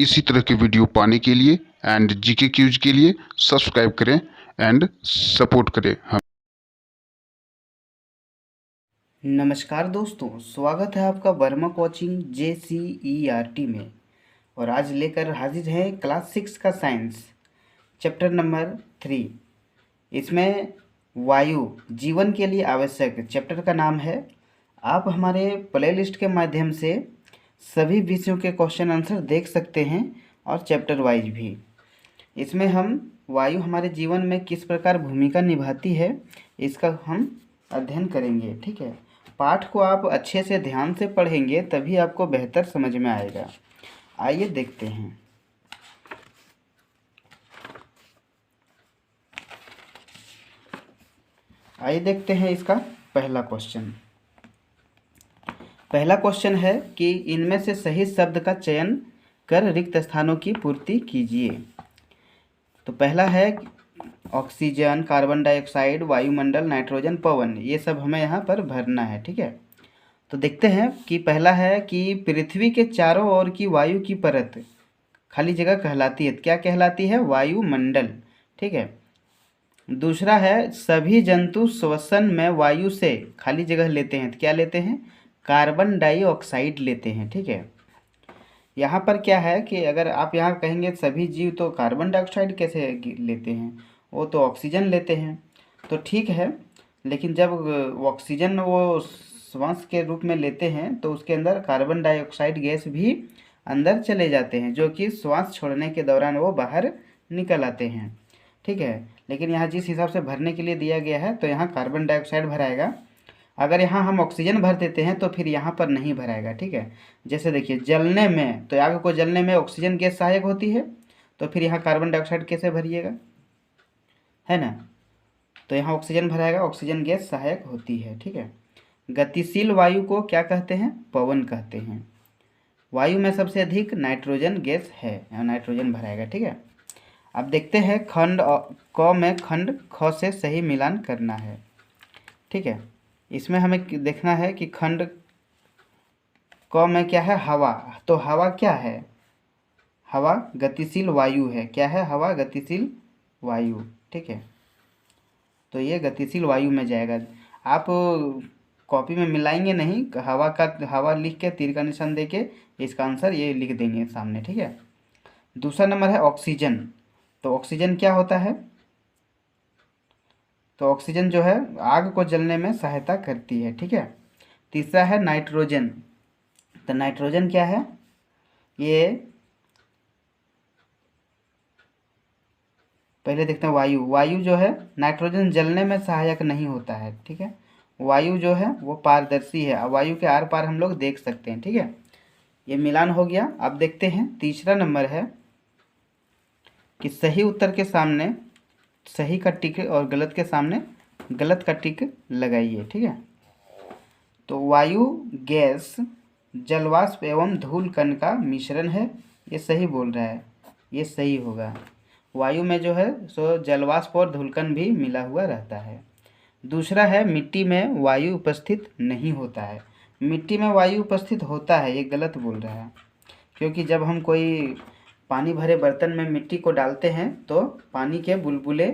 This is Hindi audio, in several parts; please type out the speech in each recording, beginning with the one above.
इसी तरह के वीडियो पाने के लिए एंड जीके क्यूज के लिए सब्सक्राइब करें एंड सपोर्ट करें हम। नमस्कार दोस्तों, स्वागत है आपका वर्मा कोचिंग JCERT में। और आज लेकर हाजिर हैं क्लास 6 का साइंस चैप्टर नंबर 3। इसमें वायु जीवन के लिए आवश्यक चैप्टर का नाम है। आप हमारे प्लेलिस्ट के माध्यम से सभी विषयों के क्वेश्चन आंसर देख सकते हैं और चैप्टर वाइज भी। इसमें हम वायु हमारे जीवन में किस प्रकार भूमिका निभाती है इसका हम अध्ययन करेंगे। ठीक है, पाठ को आप अच्छे से ध्यान से पढ़ेंगे तभी आपको बेहतर समझ में आएगा। आइए देखते हैं। आइए देखते हैं इसका पहला क्वेश्चन। पहला क्वेश्चन है कि इनमें से सही शब्द का चयन कर रिक्त स्थानों की पूर्ति कीजिए। तो पहला है ऑक्सीजन, कार्बन डाइऑक्साइड, वायुमंडल, नाइट्रोजन, पवन, ये सब हमें यहाँ पर भरना है। ठीक है, तो देखते हैं कि पहला है कि पृथ्वी के चारों ओर की वायु की परत खाली जगह कहलाती है। क्या कहलाती है? वायुमंडल। ठीक है। दूसरा है सभी जंतु श्वसन में वायु से खाली जगह लेते हैं। तो क्या लेते हैं? कार्बन डाइऑक्साइड लेते हैं। ठीक है, यहाँ पर क्या है कि अगर आप यहाँ कहेंगे सभी जीव, तो कार्बन डाइऑक्साइड कैसे लेते हैं? वो तो ऑक्सीजन लेते हैं। तो ठीक है, लेकिन जब ऑक्सीजन वो श्वास के रूप में लेते हैं तो उसके अंदर कार्बन डाइऑक्साइड गैस भी अंदर चले जाते हैं, जो कि श्वास छोड़ने के दौरान वो बाहर निकल आते हैं। ठीक है, लेकिन यहाँ जिस हिसाब से भरने के लिए दिया गया है तो यहाँ कार्बन डाइऑक्साइड भराएगा। अगर यहाँ हम ऑक्सीजन भर देते हैं तो फिर यहाँ पर नहीं भराएगा। ठीक है, जैसे देखिए जलने में, तो आग को जलने में ऑक्सीजन गैस सहायक होती है, तो फिर यहाँ कार्बन डाइऑक्साइड कैसे भरिएगा, है ना? तो यहाँ ऑक्सीजन भराएगा, ऑक्सीजन गैस सहायक होती है। ठीक है, गतिशील वायु को क्या कहते हैं? पवन कहते हैं। वायु में सबसे अधिक नाइट्रोजन गैस है, यहाँ नाइट्रोजन भराएगा। ठीक है, अब देखते हैं खंड क में खंड ख से सही मिलान करना है। ठीक है, इसमें हमें देखना है कि खंड क में क्या है? हवा। तो हवा क्या है? हवा गतिशील वायु है। क्या है? हवा गतिशील वायु। ठीक है, तो ये गतिशील वायु में जाएगा। आप कॉपी में मिलाएंगे नहीं, हवा का हवा लिख के तीर का निशान दे के इसका आंसर ये लिख देंगे सामने। ठीक है, दूसरा नंबर है ऑक्सीजन। तो ऑक्सीजन क्या होता है? तो ऑक्सीजन जो है आग को जलने में सहायता करती है। ठीक है, तीसरा है नाइट्रोजन। तो नाइट्रोजन क्या है? ये पहले देखते हैं वायु। वायु जो है नाइट्रोजन जलने में सहायक नहीं होता है। ठीक है, वायु जो है वो पारदर्शी है, वायु के आर पार हम लोग देख सकते हैं। ठीक है, ये मिलान हो गया। अब देखते हैं तीसरा नंबर है कि सही उत्तर के सामने सही का टिक और गलत के सामने गलत का टिक लगाइए। ठीक है, तो वायु गैस जलवाष्प एवं धूल कण का मिश्रण है, ये सही बोल रहा है, ये सही होगा। वायु में जो है सो जलवाष्प और धूलकण भी मिला हुआ रहता है। दूसरा है मिट्टी में वायु उपस्थित नहीं होता है। मिट्टी में वायु उपस्थित होता है, ये गलत बोल रहा है, क्योंकि जब हम कोई पानी भरे बर्तन में मिट्टी को डालते हैं तो पानी के बुलबुले,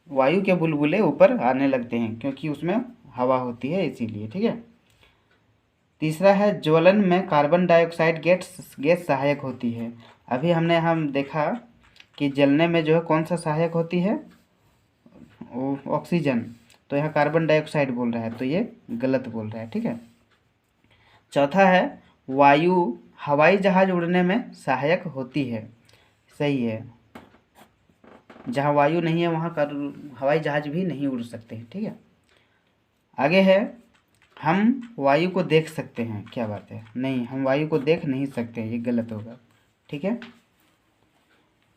वायु के बुलबुले ऊपर आने लगते हैं, क्योंकि उसमें हवा होती है इसीलिए। ठीक है, तीसरा है ज्वलन में कार्बन डाइऑक्साइड गैस सहायक होती है। अभी हम देखा कि जलने में जो है कौन सा सहायक होती है? ऑक्सीजन। तो यहाँ कार्बन डाइऑक्साइड बोल रहा है, तो ये गलत बोल रहा है। ठीक है, चौथा है वायु हवाई जहाज उड़ने में सहायक होती है। सही है, जहाँ वायु नहीं है वहाँ हवाई जहाज भी नहीं उड़ सकते हैं। ठीक है, आगे है हम वायु को देख सकते हैं। क्या बात है? नहीं, हम वायु को देख नहीं सकते हैं, ये गलत होगा। ठीक है,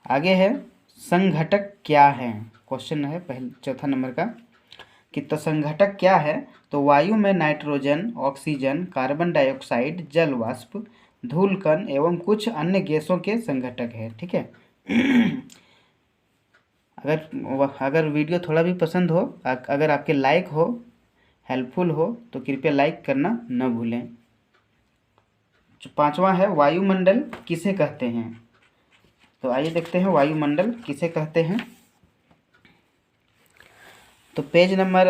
आगे है संघटक क्या है? क्वेश्चन है पहले चौथा नंबर का कि तो संघटक क्या है? तो वायु में नाइट्रोजन, ऑक्सीजन, कार्बन डाइऑक्साइड, जल वाष्प, धूलकण एवं कुछ अन्य गैसों के संघटक है। ठीक है, अगर वीडियो थोड़ा भी पसंद हो, अगर आपके लाइक हो, हेल्पफुल हो, तो कृपया लाइक करना न भूलें। पांचवा है वायुमंडल किसे कहते हैं? तो आइए देखते हैं वायुमंडल किसे कहते हैं। तो पेज नंबर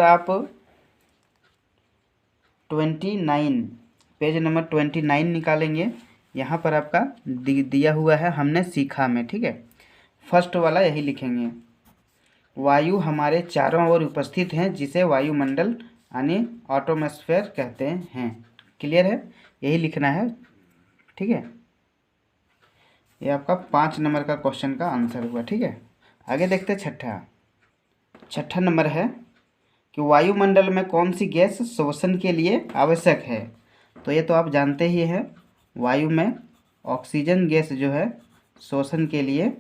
29 निकालेंगे। यहाँ पर आपका दिया हुआ है हमने सीखा में, ठीक है। फर्स्ट वाला यही लिखेंगे, वायु हमारे चारों ओर उपस्थित हैं जिसे वायुमंडल यानी एटमॉस्फेयर कहते हैं। क्लियर है, यही लिखना है, ठीक है। ये आपका 5 नंबर का क्वेश्चन का आंसर हुआ, ठीक है। आगे देखते हैं छठा नंबर है कि वायुमंडल में कौन सी गैस श्वसन के लिए आवश्यक है। तो ये तो आप जानते ही हैं, वायु में ऑक्सीजन गैस जो है श्वसन के लिए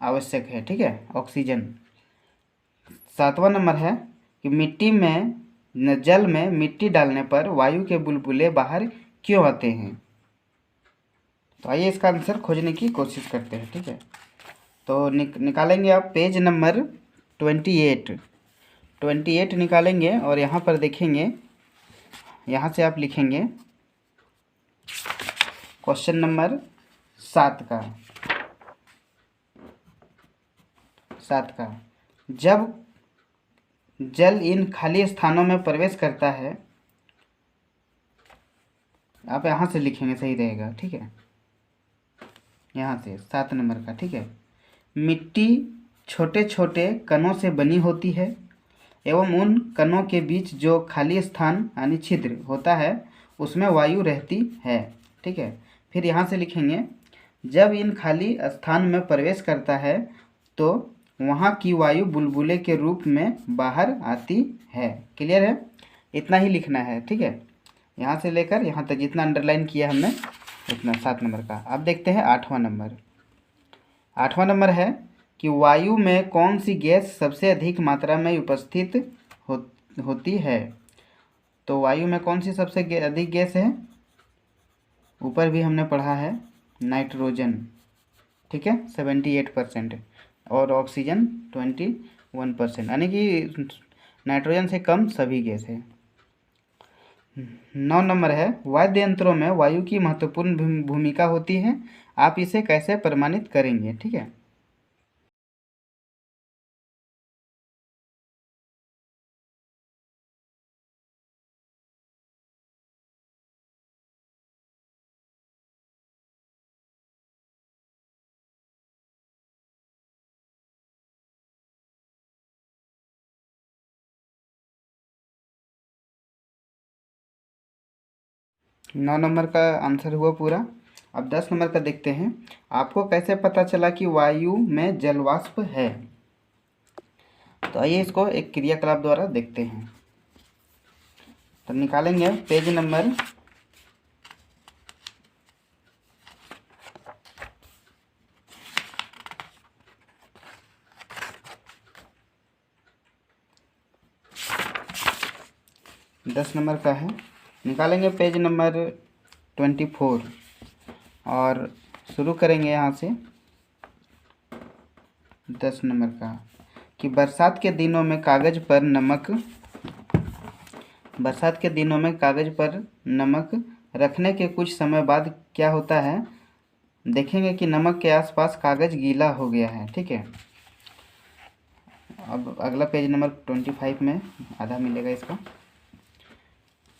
आवश्यक है, ठीक है, ऑक्सीजन। 7वां नंबर है कि जल में मिट्टी डालने पर वायु के बुलबुले बाहर क्यों आते हैं। तो आइए इसका आंसर खोजने की कोशिश करते हैं, ठीक है। तो निकालेंगे आप पेज नंबर 28 निकालेंगे और यहाँ पर देखेंगे, यहाँ से आप लिखेंगे क्वेश्चन नंबर 7 का जब जल इन खाली स्थानों में प्रवेश करता है, आप यहाँ से लिखेंगे सही रहेगा, ठीक है। यहाँ से 7 नंबर का, ठीक है। मिट्टी छोटे छोटे कणों से बनी होती है एवं उन कणों के बीच जो खाली स्थान यानी छिद्र होता है उसमें वायु रहती है, ठीक है। फिर यहाँ से लिखेंगे, जब इन खाली स्थान में प्रवेश करता है तो वहाँ की वायु बुलबुले के रूप में बाहर आती है। क्लियर है, इतना ही लिखना है, ठीक है। यहाँ से लेकर यहाँ तक जितना अंडरलाइन किया हमने उतना 7 नंबर का। अब देखते हैं 8वां नंबर है कि वायु में कौन सी गैस सबसे अधिक मात्रा में उपस्थित होती है। तो वायु में कौन सी सबसे अधिक गैस है, ऊपर भी हमने पढ़ा है, नाइट्रोजन, ठीक है, 78% और ऑक्सीजन 21%, यानी कि नाइट्रोजन से कम सभी गैस है। 9 नंबर है, वाद्य यंत्रों में वायु की महत्वपूर्ण भूमिका होती है, आप इसे कैसे प्रमाणित करेंगे, ठीक है। नौ नंबर का आंसर हुआ पूरा। अब 10 नंबर का देखते हैं, आपको कैसे पता चला कि वायु में जलवाष्प है। तो आइए इसको एक क्रियाकलाप द्वारा देखते हैं। तो निकालेंगे पेज नंबर 10 नंबर का है, निकालेंगे पेज नंबर 24 और शुरू करेंगे यहाँ से 10 नंबर का कि बरसात के दिनों में कागज़ पर नमक रखने के कुछ समय बाद क्या होता है, देखेंगे कि नमक के आसपास कागज़ गीला हो गया है, ठीक है। अब अगला पेज नंबर 25 में आधा मिलेगा इसका।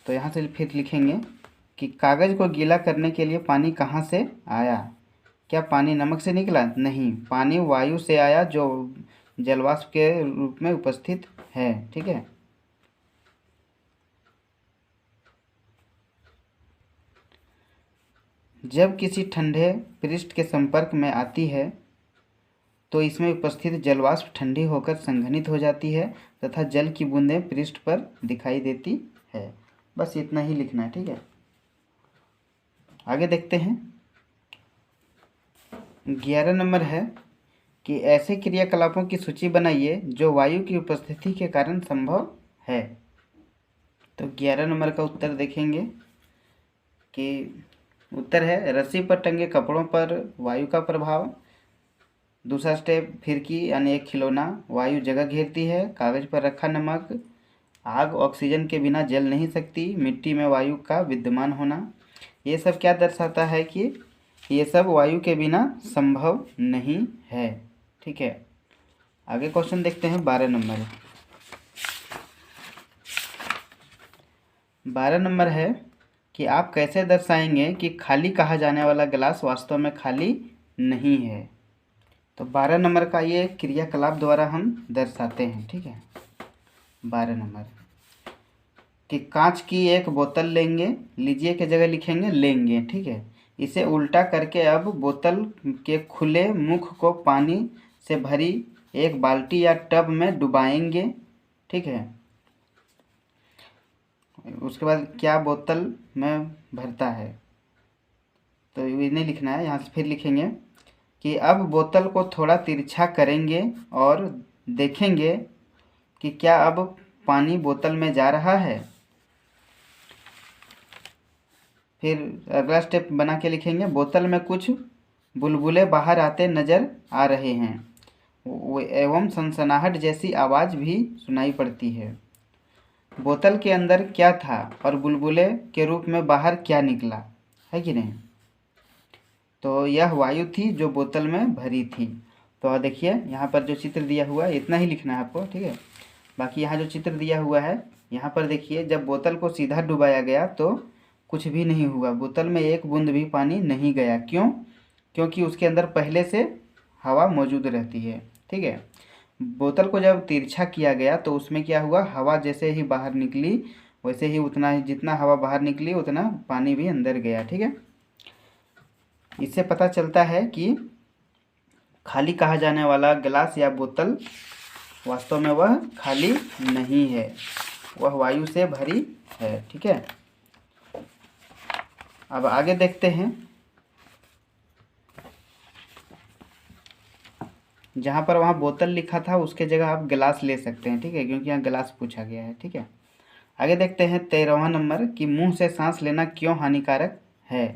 तो यहाँ से फिर लिखेंगे कि कागज़ को गीला करने के लिए पानी कहाँ से आया। क्या पानी नमक से निकला? नहीं, पानी वायु से आया जो जलवाष्प के रूप में उपस्थित है, ठीक है। जब किसी ठंडे पृष्ठ के संपर्क में आती है तो इसमें उपस्थित जलवाष्प ठंडी होकर संघनित हो जाती है तथा जल की बूंदें पृष्ठ पर दिखाई देती है। बस इतना ही लिखना है, ठीक है। आगे देखते हैं 11 नंबर है कि ऐसे क्रियाकलापों की सूची बनाइए जो वायु की उपस्थिति के कारण संभव है। तो 11 नंबर का उत्तर देखेंगे कि उत्तर है रस्सी पर टंगे कपड़ों पर वायु का प्रभाव। दूसरा स्टेप, फिरकी यानी एक खिलौना, वायु जगह घेरती है। कागज़ पर रखा नमक, आग ऑक्सीजन के बिना जल नहीं सकती, मिट्टी में वायु का विद्यमान होना। ये सब क्या दर्शाता है कि ये सब वायु के बिना संभव नहीं है। ठीक है, आगे क्वेश्चन देखते हैं 12 नंबर। 12 नंबर है कि आप कैसे दर्शाएंगे कि खाली कहा जाने वाला गिलास वास्तव में खाली नहीं है। तो 12 नंबर का ये क्रियाकलाप द्वारा हम दर्शाते हैं। ठीक है, 12 नंबर कि कांच की एक बोतल लेंगे, लीजिए के जगह लिखेंगे लेंगे। ठीक है, इसे उल्टा करके अब बोतल के खुले मुख को पानी से भरी एक बाल्टी या टब में डुबाएंगे। ठीक है, उसके बाद क्या बोतल में भरता है, तो इन्हें लिखना है। यहाँ से फिर लिखेंगे कि अब बोतल को थोड़ा तिरछा करेंगे और देखेंगे कि क्या अब पानी बोतल में जा रहा है। फिर अगला स्टेप बना के लिखेंगे बोतल में कुछ बुलबुले बाहर आते नजर आ रहे हैं एवं सनसनाहट जैसी आवाज़ भी सुनाई पड़ती है। बोतल के अंदर क्या था और बुलबुले के रूप में बाहर क्या निकला, है कि नहीं। तो यह वायु थी जो बोतल में भरी थी। तो देखिए यहाँ पर जो चित्र दिया हुआ है इतना ही लिखना है आपको। ठीक है, बाकी यहाँ जो चित्र दिया हुआ है यहाँ पर देखिए, जब बोतल को सीधा डुबाया गया तो कुछ भी नहीं हुआ, बोतल में एक बूंद भी पानी नहीं गया। क्यों? क्योंकि उसके अंदर पहले से हवा मौजूद रहती है। ठीक है, बोतल को जब तिरछा किया गया तो उसमें क्या हुआ, हवा जैसे ही बाहर निकली वैसे ही उतना ही जितना हवा बाहर निकली उतना पानी भी अंदर गया। ठीक है, इससे पता चलता है कि खाली कहा जाने वाला गिलास या बोतल वास्तव में वह खाली नहीं है, वह वायु से भरी है। ठीक है, अब आगे देखते हैं। जहाँ पर वहाँ बोतल लिखा था उसके जगह आप गिलास ले सकते हैं। ठीक है, क्योंकि यहाँ गिलास पूछा गया है। ठीक है, आगे देखते हैं 13वां नंबर कि मुंह से सांस लेना क्यों हानिकारक है।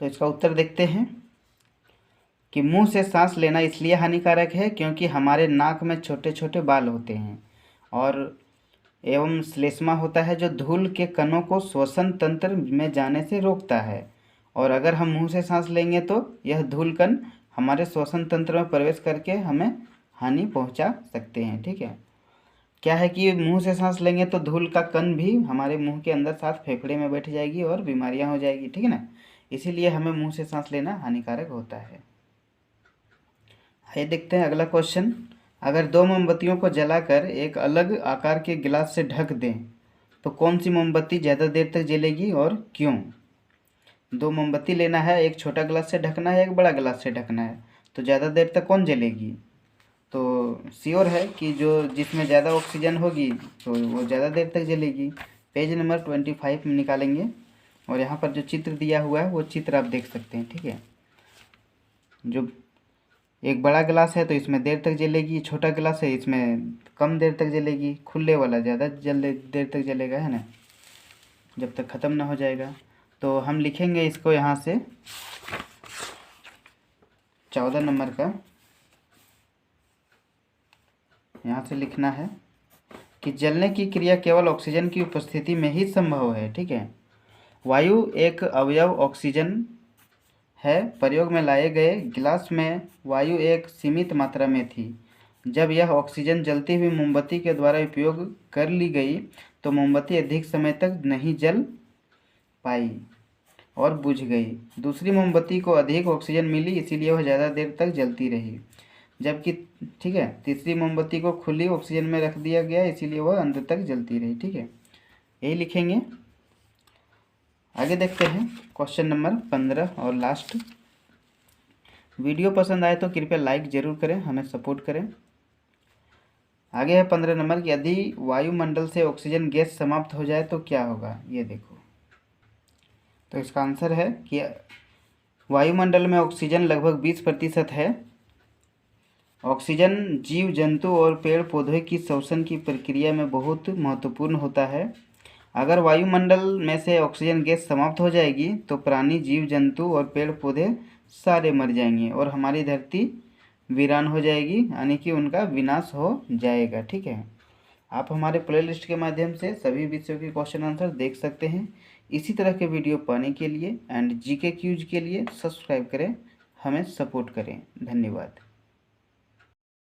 तो इसका उत्तर देखते हैं कि मुंह से सांस लेना इसलिए हानिकारक है क्योंकि हमारे नाक में छोटे छोटे बाल होते हैं और एवं श्लेष्मा होता है जो धूल के कणों को श्वसन तंत्र में जाने से रोकता है। और अगर हम मुंह से सांस लेंगे तो यह धूल कण हमारे श्वसन तंत्र में प्रवेश करके हमें हानि पहुंचा सकते हैं। ठीक है, क्या है कि मुंह से सांस लेंगे तो धूल का कण भी हमारे मुंह के अंदर साथ फेफड़े में बैठ जाएगी और बीमारियां हो जाएगी। ठीक है ना, इसीलिए हमें मुंह से सांस लेना हानिकारक होता है। आइए देखते हैं अगला क्वेश्चन। अगर दो मोमबत्तियों को जलाकर एक अलग आकार के गिलास से ढक दें तो कौन सी मोमबत्ती ज़्यादा देर तक जलेगी और क्यों। दो मोमबत्ती लेना है, एक छोटा गिलास से ढकना है, एक बड़ा गिलास से ढकना है, तो ज़्यादा देर तक कौन जलेगी। तो श्योर है कि जो जिसमें ज़्यादा ऑक्सीजन होगी तो वो ज़्यादा देर तक जलेगी। पेज नंबर 25 में निकालेंगे और यहाँ पर जो चित्र दिया हुआ है वो चित्र आप देख सकते हैं। ठीक है, जो एक बड़ा गिलास है तो इसमें देर तक जलेगी, छोटा गिलास है इसमें कम देर तक जलेगी, खुले वाला ज़्यादा देर तक जलेगा, है ना, जब तक ख़त्म ना हो जाएगा। तो हम लिखेंगे इसको यहाँ से 14 नंबर का यहाँ से लिखना है कि जलने की क्रिया केवल ऑक्सीजन की उपस्थिति में ही संभव है। ठीक है, वायु एक अवयव ऑक्सीजन है। प्रयोग में लाए गए गिलास में वायु एक सीमित मात्रा में थी। जब यह ऑक्सीजन जलती हुई मोमबत्ती के द्वारा उपयोग कर ली गई तो मोमबत्ती अधिक समय तक नहीं जल पाई और बुझ गई। दूसरी मोमबत्ती को अधिक ऑक्सीजन मिली इसीलिए वह ज़्यादा देर तक जलती रही, जबकि ठीक है तीसरी मोमबत्ती को खुली ऑक्सीजन में रख दिया गया इसीलिए वह अंत तक जलती रही। ठीक है, यही लिखेंगे। आगे देखते हैं क्वेश्चन नंबर 15 और लास्ट। वीडियो पसंद आए तो कृपया लाइक ज़रूर करें, हमें सपोर्ट करें। आगे है 15 नंबर कि यदि वायुमंडल से ऑक्सीजन गैस समाप्त हो जाए तो क्या होगा। ये देखो, तो इसका आंसर है कि वायुमंडल में ऑक्सीजन लगभग 20% है। ऑक्सीजन जीव जंतु और पेड़ पौधे की श्वसन की प्रक्रिया में बहुत महत्वपूर्ण होता है। अगर वायुमंडल में से ऑक्सीजन गैस समाप्त हो जाएगी तो प्राणी जीव जंतु और पेड़ पौधे सारे मर जाएंगे और हमारी धरती वीरान हो जाएगी, यानी कि उनका विनाश हो जाएगा। ठीक है, आप हमारे प्लेलिस्ट के माध्यम से सभी विषयों के क्वेश्चन आंसर देख सकते हैं। इसी तरह के वीडियो पाने के लिए एंड जीके क्यूज के लिए सब्सक्राइब करें, हमें सपोर्ट करें। धन्यवाद।